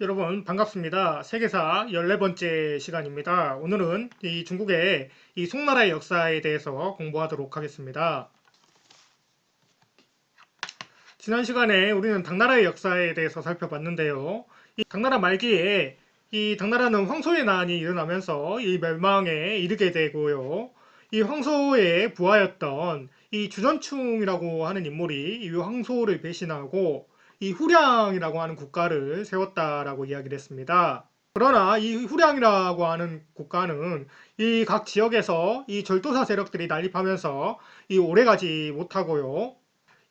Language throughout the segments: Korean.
여러분 반갑습니다. 세계사 14번째 시간입니다. 오늘은 이 중국의 이 송나라의 역사에 대해서 공부하도록 하겠습니다. 지난 시간에 우리는 당나라의 역사에 대해서 살펴봤는데요. 이 당나라 말기에 이 당나라는 황소의 난이 일어나면서 이 멸망에 이르게 되고요. 이 황소의 부하였던 이 주전충이라고 하는 인물이 이 황소를 배신하고 이 후량이라고 하는 국가를 세웠다라고 이야기를 했습니다. 그러나 이 후량이라고 하는 국가는 이 각 지역에서 이 절도사 세력들이 난립하면서 이 오래가지 못하고요.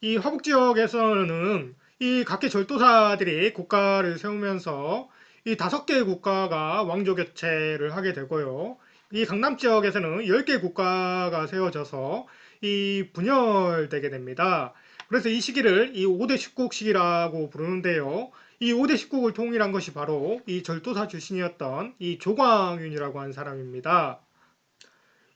이 화북 지역에서는 이 각계 절도사들이 국가를 세우면서 이 5개의 국가가 왕조 교체를 하게 되고요. 이 강남 지역에서는 10개의 국가가 세워져서 이 분열되게 됩니다. 그래서 이 시기를 이 5대 10국 시기라고 부르는데요. 이 5대 10국을 통일한 것이 바로 이 절도사 출신이었던 이 조광윤이라고 하는 사람입니다.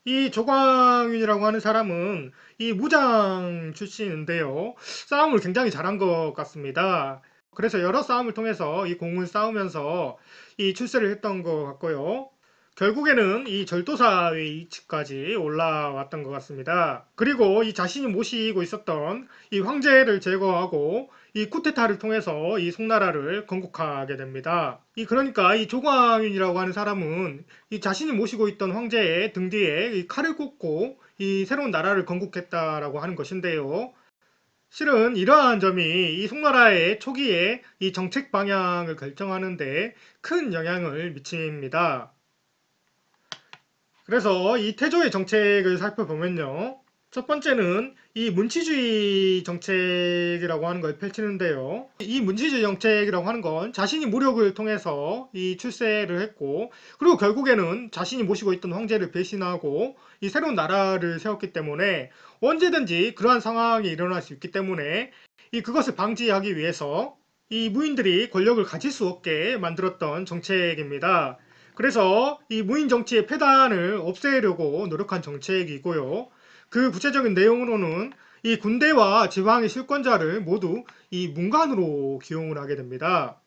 이 조광윤이라고 하는 사람은 이 무장 출신인데요. 싸움을 굉장히 잘한 것 같습니다. 그래서 여러 싸움을 통해서 이 공을 쌓으면서 이 출세를 했던 것 같고요. 결국에는 이 절도사의 위치까지 올라왔던 것 같습니다. 그리고 이 자신이 모시고 있었던 이 황제를 제거하고 이 쿠데타를 통해서 이 송나라를 건국하게 됩니다. 그러니까 이 조광윤이라고 하는 사람은 이 자신이 모시고 있던 황제의 등 뒤에 이 칼을 꽂고 이 새로운 나라를 건국했다라고 하는 것인데요. 실은 이러한 점이 이 송나라의 초기에 이 정책 방향을 결정하는데 큰 영향을 미칩니다. 그래서 이 태조의 정책을 살펴보면요. 첫 번째는 이 문치주의 정책이라고 하는 걸 펼치는데요. 이 문치주의 정책이라고 하는 건 자신이 무력을 통해서 이 출세를 했고, 그리고 결국에는 자신이 모시고 있던 황제를 배신하고 이 새로운 나라를 세웠기 때문에 언제든지 그러한 상황이 일어날 수 있기 때문에 이 그것을 방지하기 위해서 이 무인들이 권력을 가질 수 없게 만들었던 정책입니다. 그래서 이 무인 정치의 폐단을 없애려고 노력한 정책이고요. 그 구체적인 내용으로는 이 군대와 지방의 실권자를 모두 이 문관으로 기용을 하게 됩니다.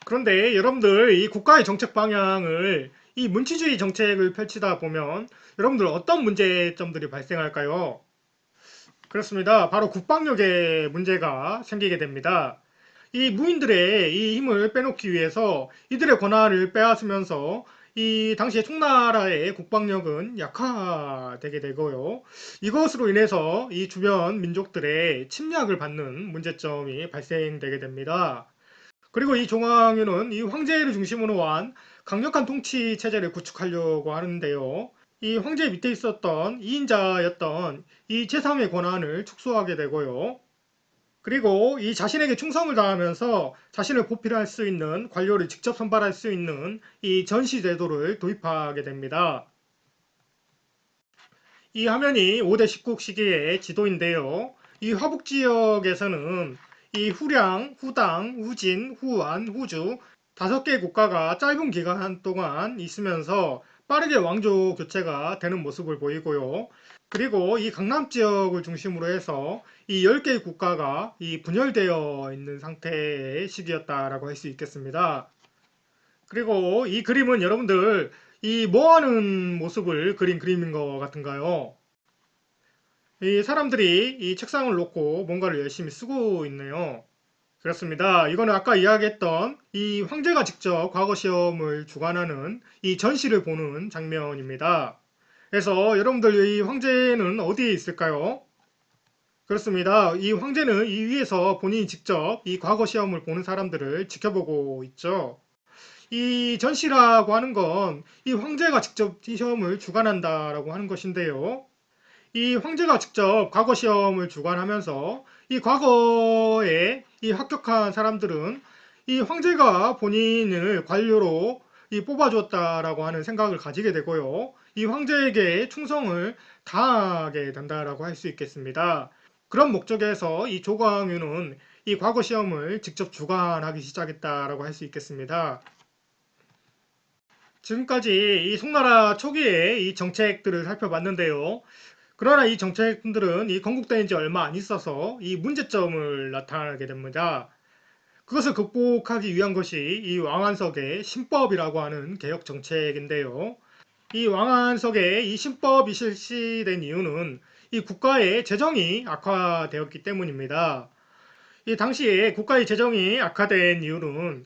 그런데 여러분들 이 국가의 정책 방향을 이 문치주의 정책을 펼치다 보면 여러분들 어떤 문제점들이 발생할까요? 그렇습니다. 바로 국방력에 문제가 생기게 됩니다. 이 무인들의 이 힘을 빼놓기 위해서 이들의 권한을 빼앗으면서 이 당시에 총나라의 국방력은 약화되게 되고요. 이것으로 인해서 이 주변 민족들의 침략을 받는 문제점이 발생되게 됩니다. 그리고 이 종황윤은 이 황제를 중심으로 한 강력한 통치 체제를 구축하려고 하는데요. 이 황제 밑에 있었던 2인자였던 이 제3의 권한을 축소하게 되고요. 그리고 이 자신에게 충성을 다하면서 자신을 보필할 수 있는 관료를 직접 선발할 수 있는 이 전시 제도를 도입하게 됩니다. 이 화면이 5대 10국 시기의 지도인데요. 이 화북 지역에서는 이 후량, 후당, 후진, 후안, 후주 5개 국가가 짧은 기간 동안 있으면서 빠르게 왕조 교체가 되는 모습을 보이고요. 그리고 이 강남 지역을 중심으로 해서 이 10개의 국가가 이 분열되어 있는 상태의 시기였다라고 할 수 있겠습니다. 그리고 이 그림은 여러분들 이 뭐하는 모습을 그린 그림인 것 같은가요? 이 사람들이 이 책상을 놓고 뭔가를 열심히 쓰고 있네요. 그렇습니다. 이거는 아까 이야기했던 이 황제가 직접 과거 시험을 주관하는 이 전시를 보는 장면입니다. 그래서 여러분들 이 황제는 어디에 있을까요? 그렇습니다. 이 황제는 이 위에서 본인이 직접 이 과거 시험을 보는 사람들을 지켜보고 있죠. 이 전시라고 하는 건 이 황제가 직접 이 시험을 주관한다라고 하는 것인데요. 이 황제가 직접 과거 시험을 주관하면서 이 과거에 이 합격한 사람들은 이 황제가 본인을 관료로 이 뽑아주었다라고 하는 생각을 가지게 되고요. 이 황제에게 충성을 다하게 된다라고 할 수 있겠습니다. 그런 목적에서 이 조광유는 이 과거 시험을 직접 주관하기 시작했다라고 할 수 있겠습니다. 지금까지 이 송나라 초기의 이 정책들을 살펴봤는데요. 그러나 이 정책들은 이 건국된 지 얼마 안 있어서 이 문제점을 나타나게 됩니다. 그것을 극복하기 위한 것이 이 왕안석의 신법이라고 하는 개혁 정책인데요. 이 왕안석의 이 신법이 실시된 이유는 이 국가의 재정이 악화되었기 때문입니다. 이 당시에 국가의 재정이 악화된 이유는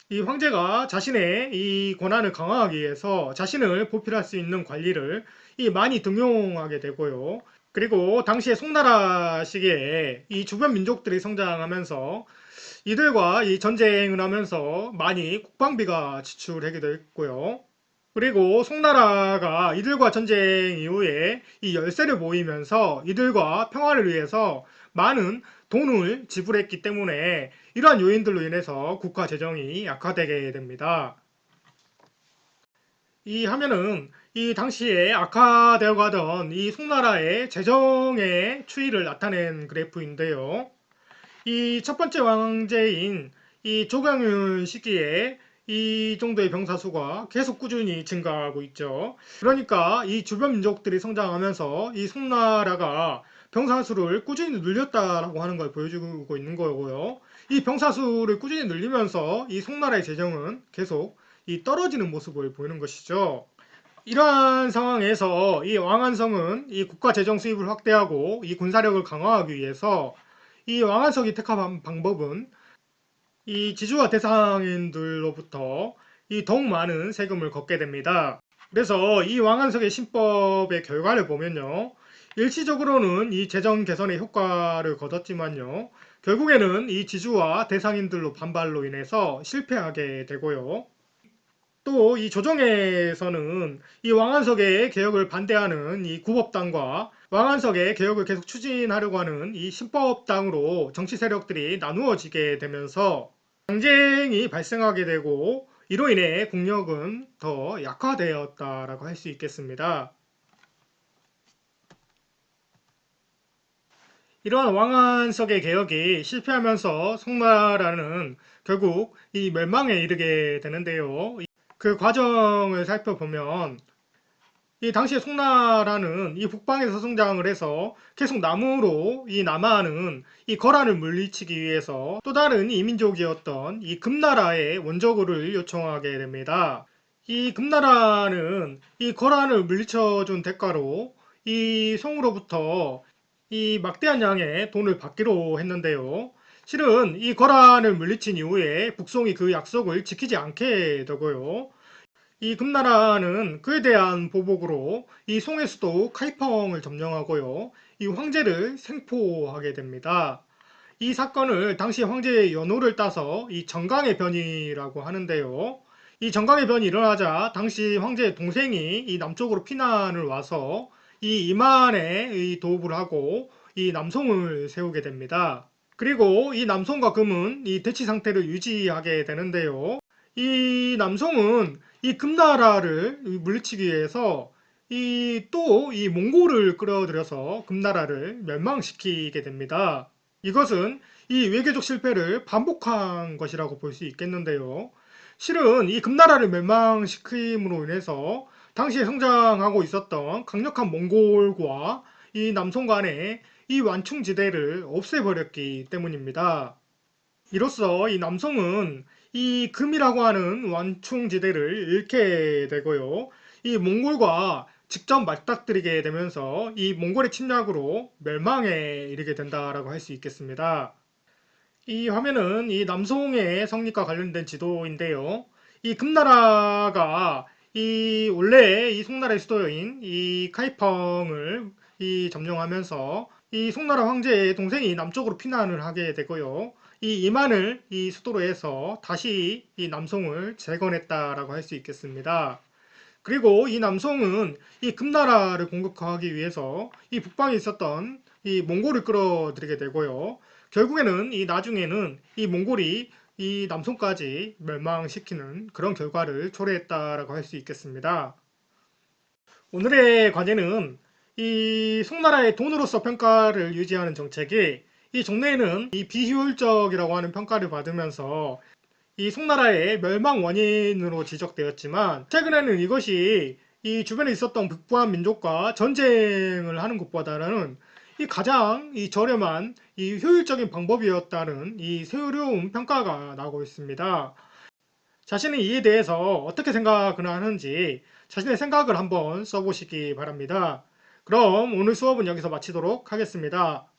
이 황제가 자신의 이 권한을 강화하기 위해서 자신을 보필할 수 있는 관리를 이 많이 등용하게 되고요. 그리고 당시에 송나라 시기에 이 주변 민족들이 성장하면서 이들과 이 전쟁을 하면서 많이 국방비가 지출하게 됐고요. 그리고 송나라가 이들과 전쟁 이후에 이 열세를 모이면서 이들과 평화를 위해서 많은 돈을 지불했기 때문에 이러한 요인들로 인해서 국가 재정이 악화되게 됩니다. 이 화면은 이 당시에 악화되어 가던 이 송나라의 재정의 추이를 나타낸 그래프인데요. 이 첫 번째 왕제인 이 조광윤 시기에 이 정도의 병사 수가 계속 꾸준히 증가하고 있죠. 그러니까 이 주변 민족들이 성장하면서 이 송나라가 병사 수를 꾸준히 늘렸다라고 하는 걸 보여주고 있는 거고요. 이 병사 수를 꾸준히 늘리면서 이 송나라의 재정은 계속 이 떨어지는 모습을 보이는 것이죠. 이러한 상황에서 이 왕안성은 이 국가 재정 수입을 확대하고 이 군사력을 강화하기 위해서 이 왕안석이 택한 방법은 이 지주와 대상인들로부터 이 더욱 많은 세금을 걷게 됩니다. 그래서 이 왕안석의 신법의 결과를 보면요. 일시적으로는 이 재정 개선의 효과를 거뒀지만요. 결국에는 이 지주와 대상인들로 반발로 인해서 실패하게 되고요. 또 이 조정에서는 이 왕안석의 개혁을 반대하는 이 구법당과 왕안석의 개혁을 계속 추진하려고 하는 이 신법당으로 정치 세력들이 나누어지게 되면서 경쟁이 발생하게 되고 이로 인해 국력은 더 약화되었다라고 할 수 있겠습니다. 이러한 왕안석의 개혁이 실패하면서 송나라는 결국 이 멸망에 이르게 되는데요. 그 과정을 살펴보면 이 당시에 송나라는 이 북방에서 성장을 해서 계속 남으로 이 남하하는 이 거란을 물리치기 위해서 또 다른 이민족이었던 이 금나라의 원조국을 요청하게 됩니다. 이 금나라는 이 거란을 물리쳐준 대가로 이 송으로부터 이 막대한 양의 돈을 받기로 했는데요. 실은 이 거란을 물리친 이후에 북송이 그 약속을 지키지 않게 되고요. 이 금나라는 그에 대한 보복으로 이 송의 수도 카이펑을 점령하고요. 이 황제를 생포하게 됩니다. 이 사건을 당시 황제의 연호를 따서 이 정강의 변이라고 하는데요. 이 정강의 변이 일어나자 당시 황제의 동생이 이 남쪽으로 피난을 와서 이 이만에 이 도읍을 하고 이 남송을 세우게 됩니다. 그리고 이 남송과 금은 이 대치 상태를 유지하게 되는데요. 이 남송은 이 금나라를 물리치기 위해서 이 또 이 몽골을 끌어들여서 금나라를 멸망시키게 됩니다. 이것은 이 외교적 실패를 반복한 것이라고 볼 수 있겠는데요. 실은 이 금나라를 멸망시킴으로 인해서 당시에 성장하고 있었던 강력한 몽골과 이 남송 간의 이 완충지대를 없애버렸기 때문입니다. 이로써 이 남성은 이 금이라고 하는 완충지대를 잃게 되고요. 이 몽골과 직접 맞닥뜨리게 되면서 이 몽골의 침략으로 멸망에 이르게 된다라고 할 수 있겠습니다. 이 화면은 이 남송의 성립과 관련된 지도인데요. 이 금나라가 이 원래 이 송나라의 수도인 이 카이펑을 이 점령하면서 이 송나라 황제의 동생이 남쪽으로 피난을 하게 되고요. 이 이만을 이 수도로 해서 다시 이 남송을 재건했다라고 할 수 있겠습니다. 그리고 이 남송은 이 금나라를 공격하기 위해서 이 북방에 있었던 이 몽골을 끌어들이게 되고요. 결국에는 이 나중에는 이 몽골이 이 남송까지 멸망시키는 그런 결과를 초래했다라고 할 수 있겠습니다. 오늘의 과제는 이 송나라의 돈으로서 평가를 유지하는 정책이 이 정례에는 이 비효율적이라고 하는 평가를 받으면서 이 송나라의 멸망 원인으로 지적되었지만 최근에는 이것이 이 주변에 있었던 북부한 민족과 전쟁을 하는 것보다는 이 가장 저렴한 효율적인 방법이었다는 이 새로운 평가가 나오고 있습니다. 자신은 이에 대해서 어떻게 생각을 하는지 자신의 생각을 한번 써보시기 바랍니다. 그럼 오늘 수업은 여기서 마치도록 하겠습니다.